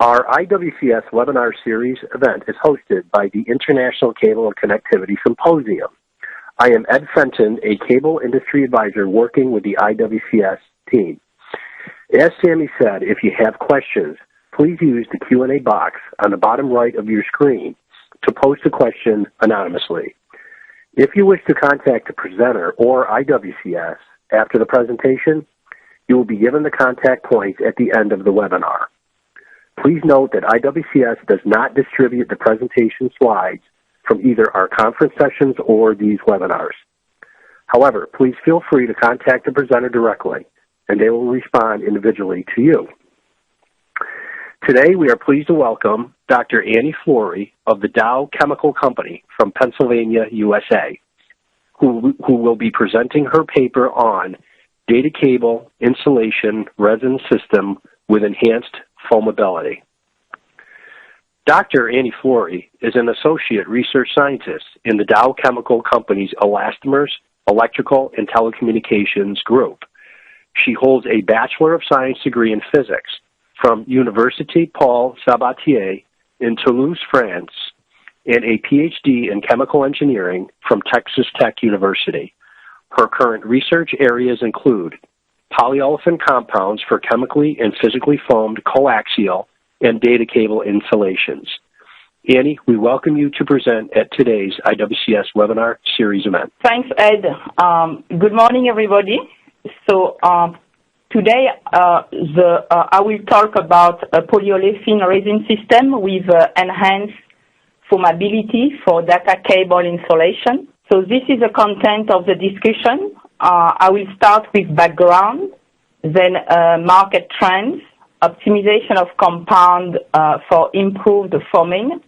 Our IWCS webinar series event is hosted by the International Cable and Connectivity Symposium. I am Ed Fenton, a cable industry advisor working with the IWCS team. As Sammy said, if you have questions, please use the Q&A box on the bottom right of your screen to post a question anonymously. If you wish to contact the presenter or IWCS after the presentation, you will be given the contact points at the end of the webinar. Please note that IWCS does not distribute the presentation slides from either our conference sessions or these webinars. However, please feel free to contact the presenter directly, and they will respond individually to you. Today, we are pleased to welcome Dr. Anny Flory of the Dow Chemical Company from Pennsylvania, USA, who will be presenting her paper on data cable insulation resin system with enhanced foamability. Dr. Anny Flory is an associate research scientist in the Dow Chemical Company's Elastomers, Electrical, and Telecommunications group. She holds a Bachelor of Science degree in physics from Université Paul Sabatier in Toulouse, France, and a PhD in chemical engineering from Texas Tech University. Her current research areas include polyolefin compounds for chemically and physically foamed coaxial and data cable insulations. Anny, we welcome you to present at today's IWCS webinar series event. Thanks, Ed. Good morning, everybody. So today I will talk about a polyolefin resin system with enhanced foamability for data cable insulation. So this is the content of the discussion. I will start with background, then market trends, optimization of compound for improved foaming,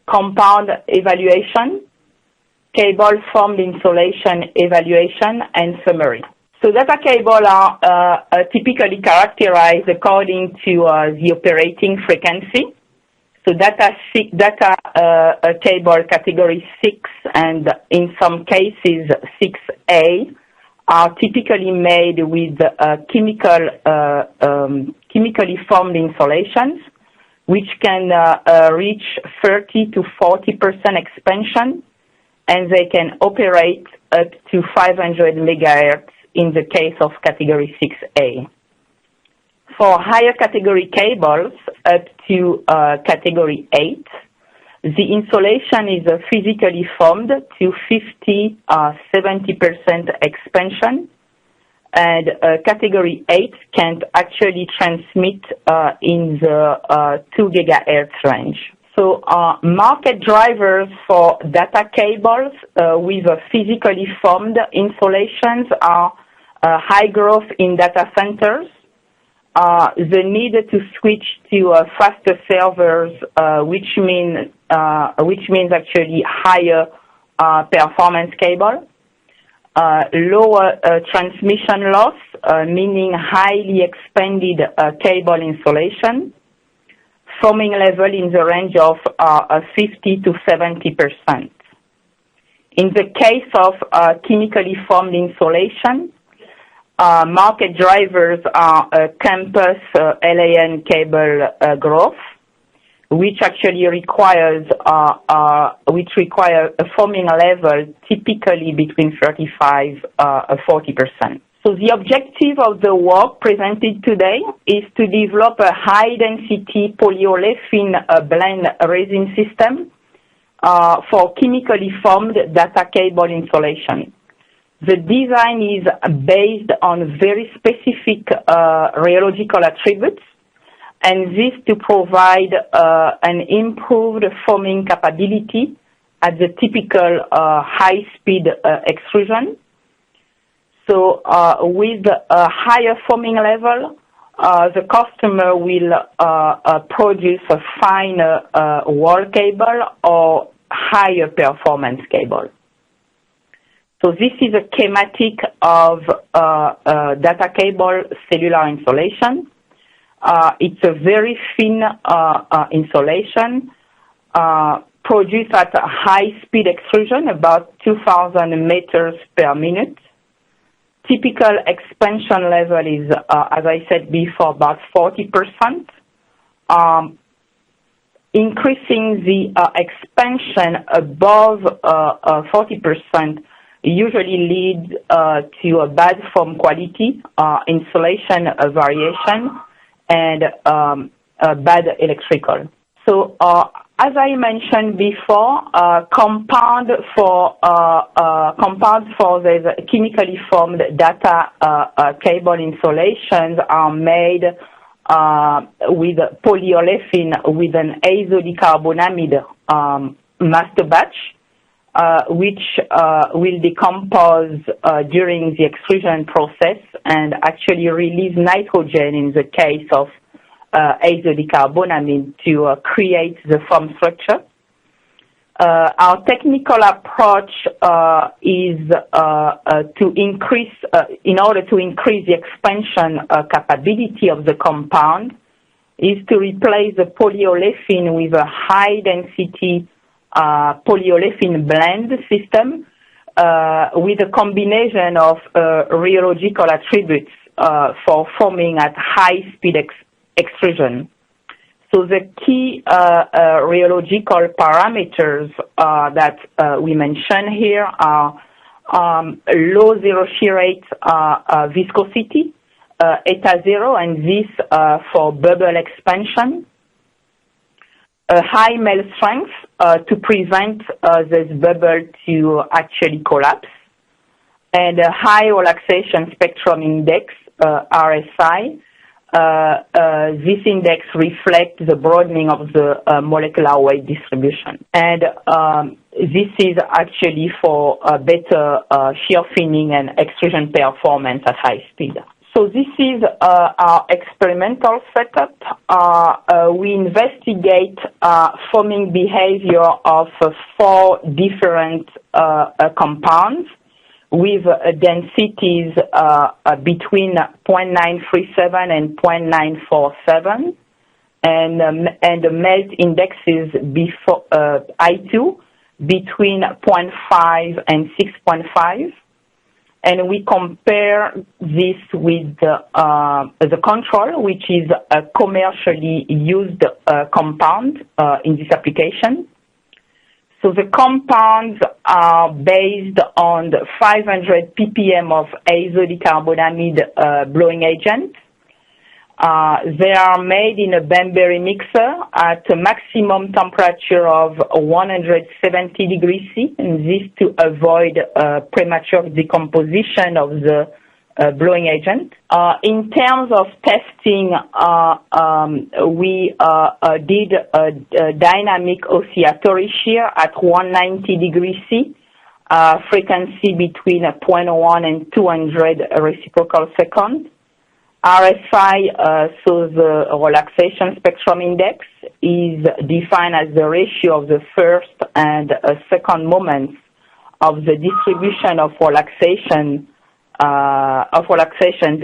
compound evaluation, cable formed insulation evaluation, and summary. So data cable are typically characterized according to the operating frequency. So data cable category 6 and in some cases 6A are typically made with chemically formed insulations, which can reach 30 to 40% expansion, and they can operate up to 500 megahertz in the case of category 6A. For higher category cables up to category 8, the insulation is physically formed to 50-70% expansion, and category 8 can actually transmit in the 2 gigahertz range. So market drivers for data cables with physically formed insulations are high growth in data centers, the need to switch to faster servers, which means actually higher performance cable, lower transmission loss, meaning highly expanded cable insulation, foaming level in the range of 50 to 70%. In the case of chemically formed insulation, market drivers are campus LAN cable growth, which actually requires a foaming level typically between 35-40%. So the objective of the work presented today is to develop a high-density polyolefin blend resin system for chemically formed data cable insulation. The design is based on very specific rheological attributes, and this to provide an improved foaming capability at the typical high-speed extrusion. So with a higher foaming level, the customer will produce a finer wall cable or higher performance cable. So this is a schematic of data cable cellular insulation. It's a very thin insulation produced at a high-speed extrusion, about 2,000 meters per minute. Typical expansion level is, as I said before, about 40%. increasing the expansion above 40% usually leads to a bad foam quality, insulation variation, and bad electrical. So, as I mentioned before, compounds for the chemically formed data cable insulations are made with polyolefin with an azodicarbonamide master batch, which will decompose during the extrusion process and actually release nitrogen in the case of azodicarbonamide to create the foam structure. Our technical approach is to increase, in order to increase the expansion capability of the compound, is to replace the polyolefin with a high-density polyolefin blend system with a combination of rheological attributes for foaming at high-speed extrusion. So the key rheological parameters that we mention here are low zero shear rate viscosity, eta zero, and this for bubble expansion, a high melt strength to prevent this bubble to actually collapse, and a high relaxation spectrum index, RSI. This index reflects the broadening of the molecular weight distribution. And this is actually for better shear thinning and extrusion performance at high speed. So this is our experimental setup. We investigate foaming behavior of 4 different compounds with densities between 0.937 and 0.947, and the melt indexes before I2 between 0.5 and 6.5. And we compare this with the control, which is a commercially used compound in this application. So the compounds are based on the 500 ppm of azodicarbonamide blowing agent. They are made in a Banbury mixer at a maximum temperature of 170 degrees C, and this to avoid premature decomposition of the blowing agent. In terms of testing, we did a dynamic oscillatory shear at 190 degrees C, frequency between 0.1 and 200 reciprocal seconds. RSI, so the relaxation spectrum index, is defined as the ratio of the first and second moments of the distribution of relaxations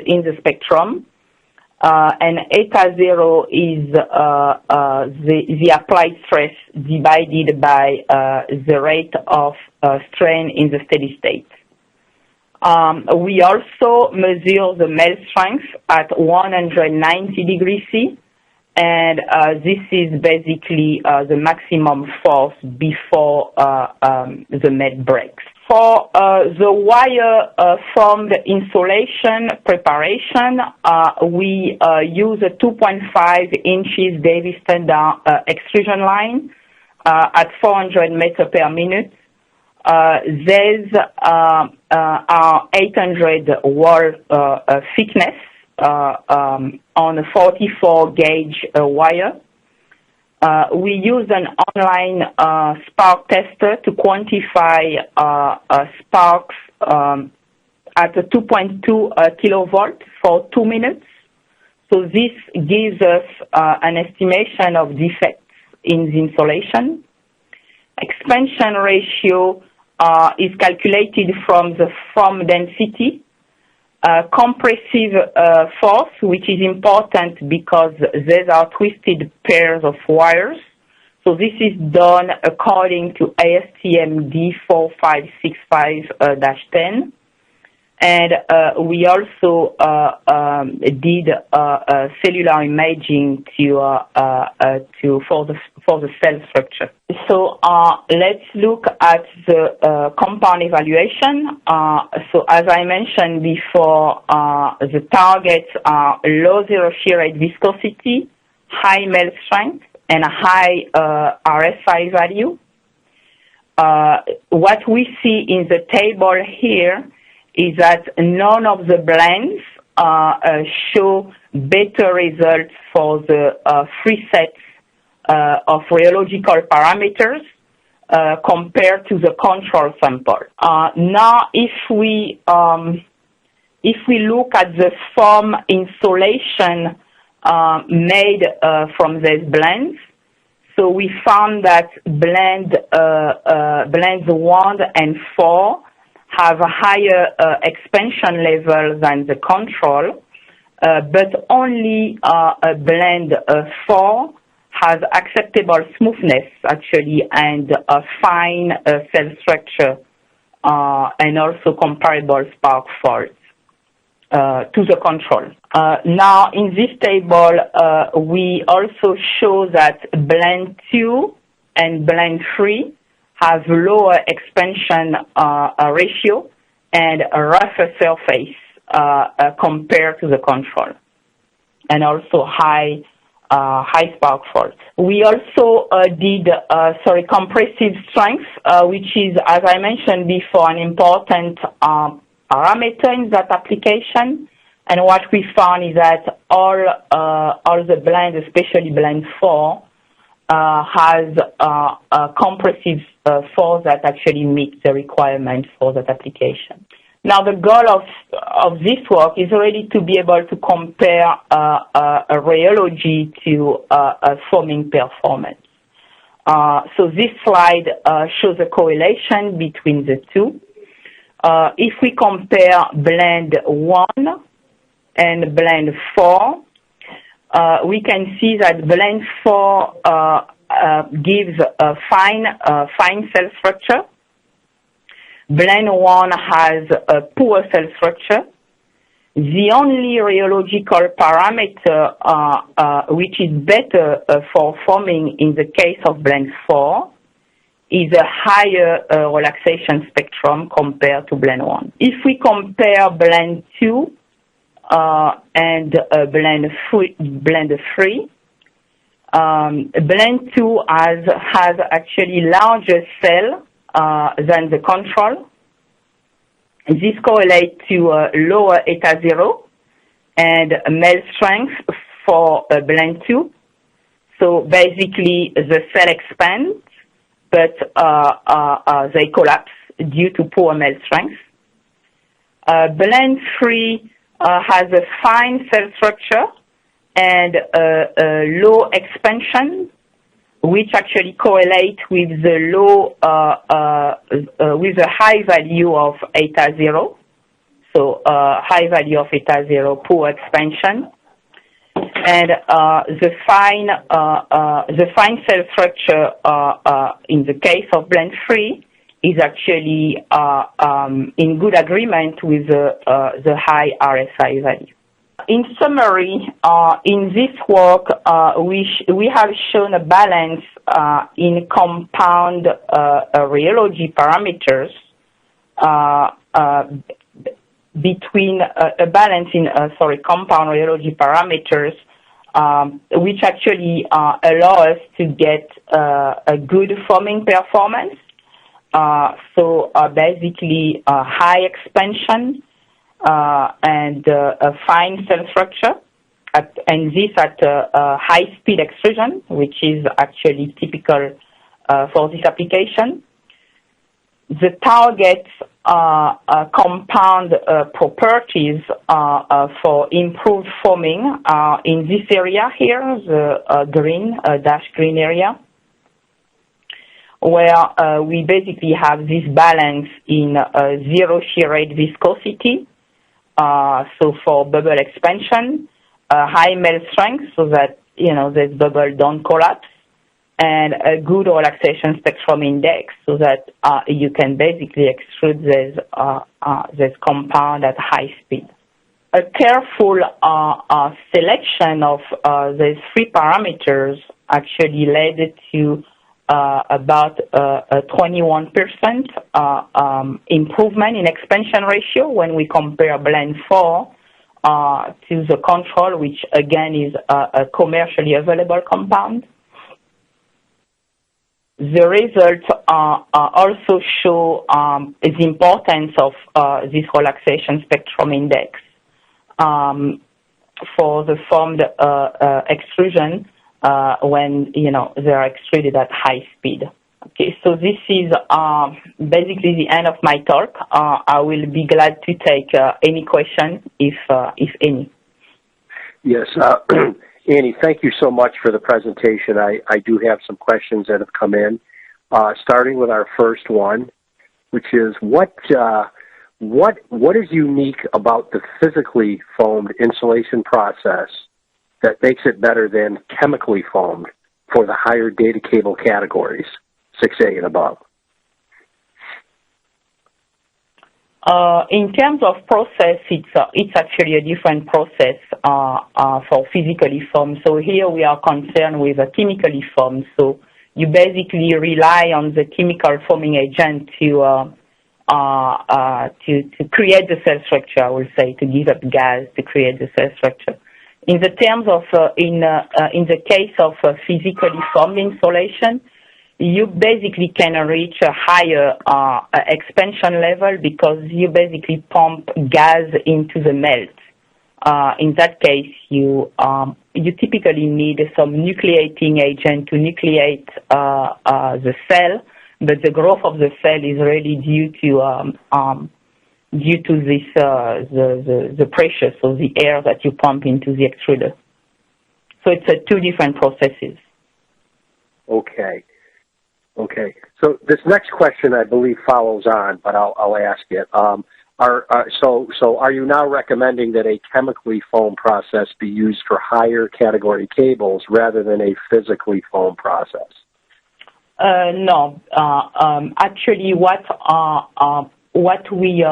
in the spectrum. And eta zero is the applied stress divided by the rate of strain in the steady state. We also measure the melt strength at 190 degrees C, and this is basically the maximum force before the melt breaks. For the wire formed insulation preparation, we use a 2.5 inches Davis standard extrusion line at 400 meters per minute. These are 800 wall thickness on a 44 gauge wire. We use an online spark tester to quantify sparks at a 2.2 kilovolt for 2 minutes. So this gives us an estimation of defects in the insulation. Expansion ratio is calculated from the foam density. Compressive force, which is important because these are twisted pairs of wires. So this is done according to ASTM D4565-10. And we also did cellular imaging for the cell structure. So let's look at the compound evaluation. So as I mentioned before, the targets are low zero shear rate viscosity, high melt strength, and a high RSI value. What we see in the table here is that none of the blends show better results for the three sets of rheological parameters compared to the control sample. Now, if we look at the foam insulation made from these blends, so we found that blends 1 and 4 have a higher expansion level than the control, but only blend 4 has acceptable smoothness, actually, and a fine cell structure, and also comparable spark faults to the control. Now, in this table, we also show that blend 2 and blend 3 have lower expansion ratio and a rougher surface compared to the control, and also high spark fault. We also did compressive strength, which is, as I mentioned before, an important parameter in that application. And what we found is that all the blends, especially blend 4, has a compressive force that actually meets the requirement for that application. Now, the goal of this work is really to be able to compare a rheology to a foaming performance. So this slide shows a correlation between the two. If we compare blend 1 and blend 4, we can see that blend 4 gives a fine cell structure. Blend 1 has a poor cell structure. The only rheological parameter which is better for foaming in the case of blend 4 is a higher relaxation spectrum compared to blend 1. If we compare blend 2 and blend 3, blend 2 has actually larger cell than the control. This correlates to lower eta 0 and melt strength for blend 2. So basically the cell expands, but they collapse due to poor melt strength. Blend 3 has a fine cell structure and low expansion, which actually correlate with the with the high value of eta 0. So high value of eta 0, poor expansion, and the fine cell structure in the case of blend 3 is actually in good agreement with the high RSI value. In summary, in this work, we have shown a balance in compound rheology parameters between a balance in compound rheology parameters, which actually allow us to get a good foaming performance. So basically, high expansion. And a fine cell structure, and this at high-speed extrusion, which is actually typical for this application. The target compound properties for improved foaming are in this area here, the dashed green area, where we basically have this balance in zero shear rate viscosity. So for bubble expansion, high melt strength so that, this bubble don't collapse, and a good relaxation spectrum index so that you can basically extrude this compound at high speed. A careful selection of these three parameters actually led to about a 21% improvement in expansion ratio when we compare blend 4 to the control, which again is a commercially available compound. The results also show the importance of this relaxation spectrum index for the formed extrusion when they are extruded at high speed. Okay, so this is basically the end of my talk. I will be glad to take any question, if any. Yes, Annie, thank you so much for the presentation. I do have some questions that have come in, starting with our first one, which is what is unique about the physically foamed insulation process that makes it better than chemically foamed for the higher data cable categories, 6A and above? In terms of process, it's actually a different process for physically formed. So here we are concerned with a chemically formed. So you basically rely on the chemical forming agent to create the cell structure, I will say, to give up gas to create the cell structure. In the terms of in the case of physically formed insulation, you basically can reach a higher expansion level because you basically pump gas into the melt. In that case, you typically need some nucleating agent to nucleate the cell, but the growth of the cell is really due to this the pressure, so the air that you pump into the extruder. So it's two different processes. Okay. So this next question, I believe, follows on, but I'll ask it. So are you now recommending that a chemically foamed process be used for higher category cables rather than a physically foamed process? No. Actually, what we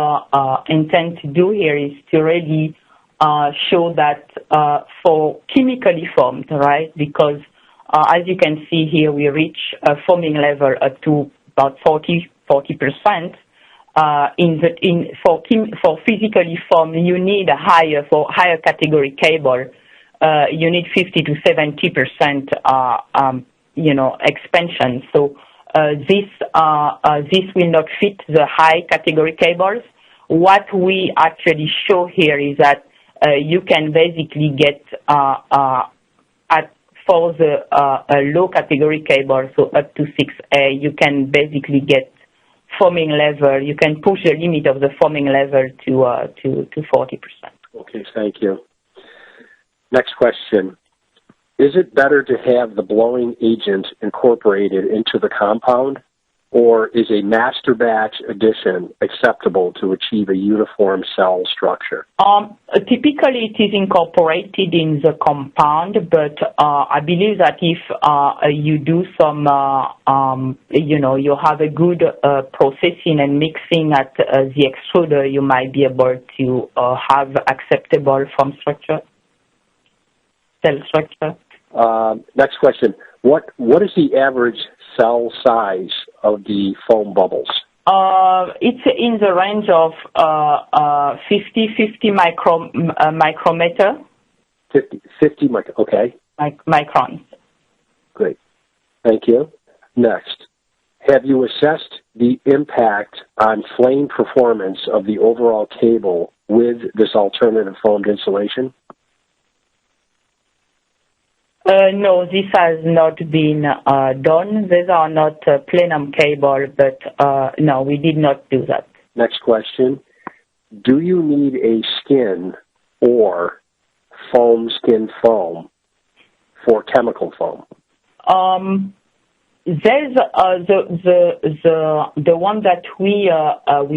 intend to do here is to really show that for chemically formed, right? Because as you can see here, we reach a foaming level up to about 40%. For physically formed, you need for higher category cable. You need 50 to 70%, expansion. So this will not fit the high category cables. What we actually show here is that you can basically get for the low category cable, so up to 6A, you can basically get foaming level. You can push the limit of the foaming level to 40%. Okay, thank you. Next question. Is it better to have the blowing agent incorporated into the compound, or is a master batch addition acceptable to achieve a uniform cell structure? Typically, it is incorporated in the compound, but I believe that if you do some, you have a good processing and mixing at the extruder, you might be able to have acceptable foam structure, cell structure. Next question. What is the average cell size of the foam bubbles? It's in the range of 50 micrometer. 50 okay. Microns. Great. Thank you. Next. Have you assessed the impact on flame performance of the overall cable with this alternative foamed insulation? No, this has not been done. These are not plenum cable, but no, we did not do that. Next question. Do you need a skin or foam skin foam for chemical foam? There's the one that we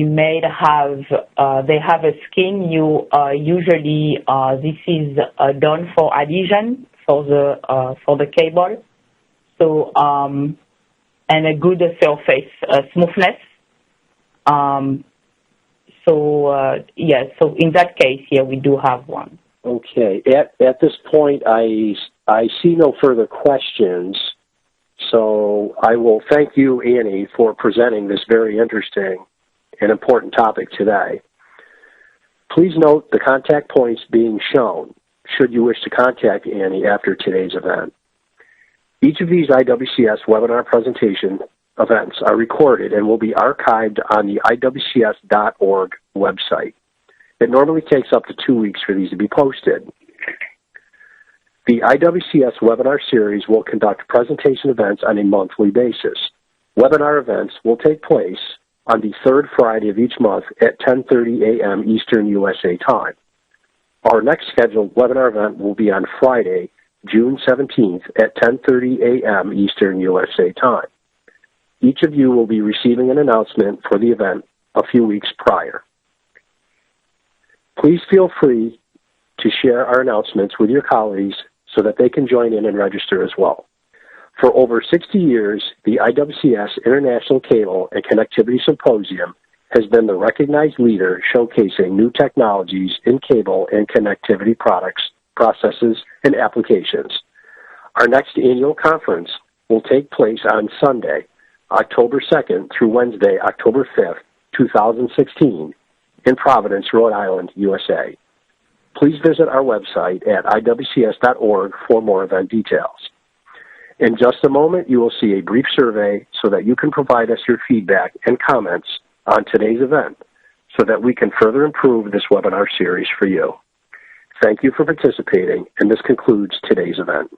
made they have a skin. You usually this is done for adhesion for the cable. So, and a good surface smoothness. So in that case, yeah, we do have one. Okay. At this point, I see no further questions, so I will thank you, Anny, for presenting this very interesting and important topic today. Please note the contact points being shown should you wish to contact Anny after today's event. Each of these IWCS webinar presentation events are recorded and will be archived on the IWCS.org website. It normally takes up to 2 weeks for these to be posted. The IWCS webinar series will conduct presentation events on a monthly basis. Webinar events will take place on the third Friday of each month at 10:30 a.m. Eastern USA time. Our next scheduled webinar event will be on Friday, June 17th at 10:30 a.m. Eastern USA time. Each of you will be receiving an announcement for the event a few weeks prior. Please feel free to share our announcements with your colleagues so that they can join in and register as well. For over 60 years, the IWCS International Cable and Connectivity Symposium has been the recognized leader showcasing new technologies in cable and connectivity products, processes, and applications. Our next annual conference will take place on Sunday, October 2nd through Wednesday, October 5th, 2016, in Providence, Rhode Island, USA. Please visit our website at iwcs.org for more event details. In just a moment, you will see a brief survey so that you can provide us your feedback and comments on today's event so that we can further improve this webinar series for you. Thank you for participating, and this concludes today's event.